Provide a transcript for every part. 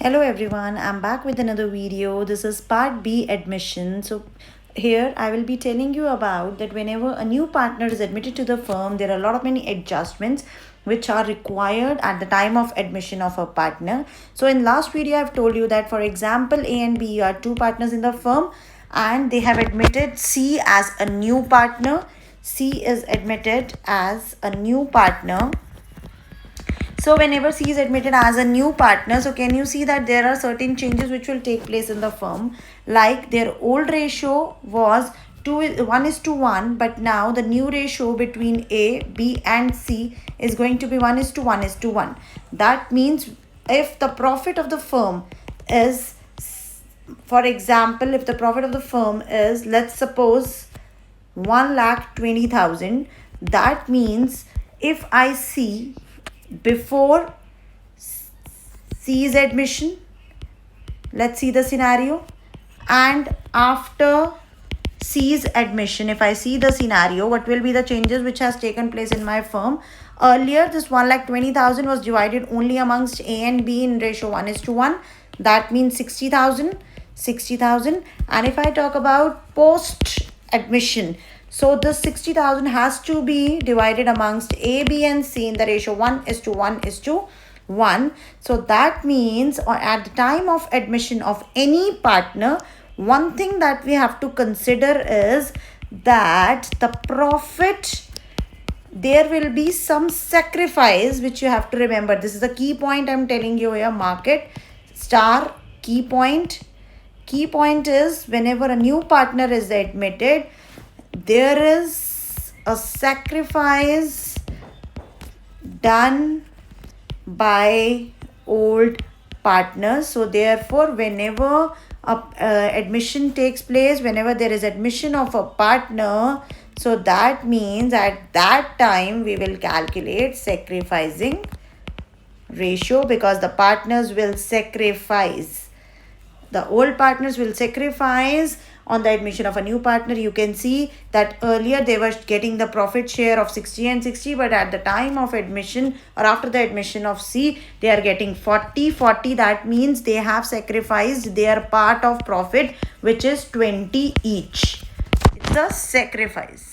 Hello everyone, I'm back with another video. This is part B admission. So here I will be telling you about that whenever a new partner is admitted to the firm, there are a lot of many adjustments which are required at the time of admission of a partner. So in last video I've told you that, for example, A and B are two partners in the firm and they have admitted C as a new partner. C is admitted as a new partner. So whenever C is admitted as a new partner, so can you see that there are certain changes which will take place in the firm? Like their old ratio was 1:1, but now the new ratio between A, B and C is going to be 1:1:1. That means if the profit of the firm is, for example, if the profit of the firm is, let's suppose, 1,20,000, that means if I see before C's admission, let's see the scenario, and after C's admission, if I see the scenario, what will be the changes which has taken place in my firm? Earlier, this 1,20,000 was divided only amongst A and B in ratio 1:1. That means 60,000. And if I talk about post admission, so the 60,000 has to be divided amongst A, B and C in the ratio 1:1:1. So that means at the time of admission of any partner, one thing that we have to consider is that the profit, there will be some sacrifice which you have to remember. This is the key point I'm telling you here. Market star key point. Key point is whenever a new partner is admitted, there is a sacrifice done by old partners. So therefore, whenever admission takes place, whenever there is admission of a partner, so that means at that time we will calculate sacrificing ratio, because the partners will sacrifice. The old partners will sacrifice on the admission of a new partner. You can see that earlier they were getting the profit share of 60 and 60, but at the time of admission or after the admission of C, they are getting 40. That means they have sacrificed their part of profit, which is 20 each. It's a sacrifice.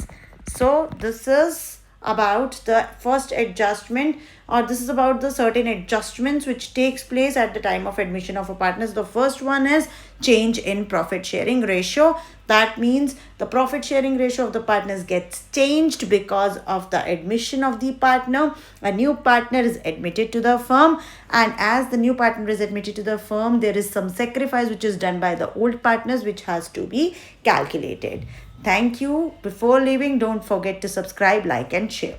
So this is about the first adjustment, or this is about the certain adjustments which takes place at the time of admission of a partner. The first one is change in profit sharing ratio. That means the profit sharing ratio of the partners gets changed because of the admission of the partner. A new partner is admitted to the firm, and as the new partner is admitted to the firm, there is some sacrifice which is done by the old partners which has to be calculated. Thank you. Before leaving, don't forget to subscribe, like and share.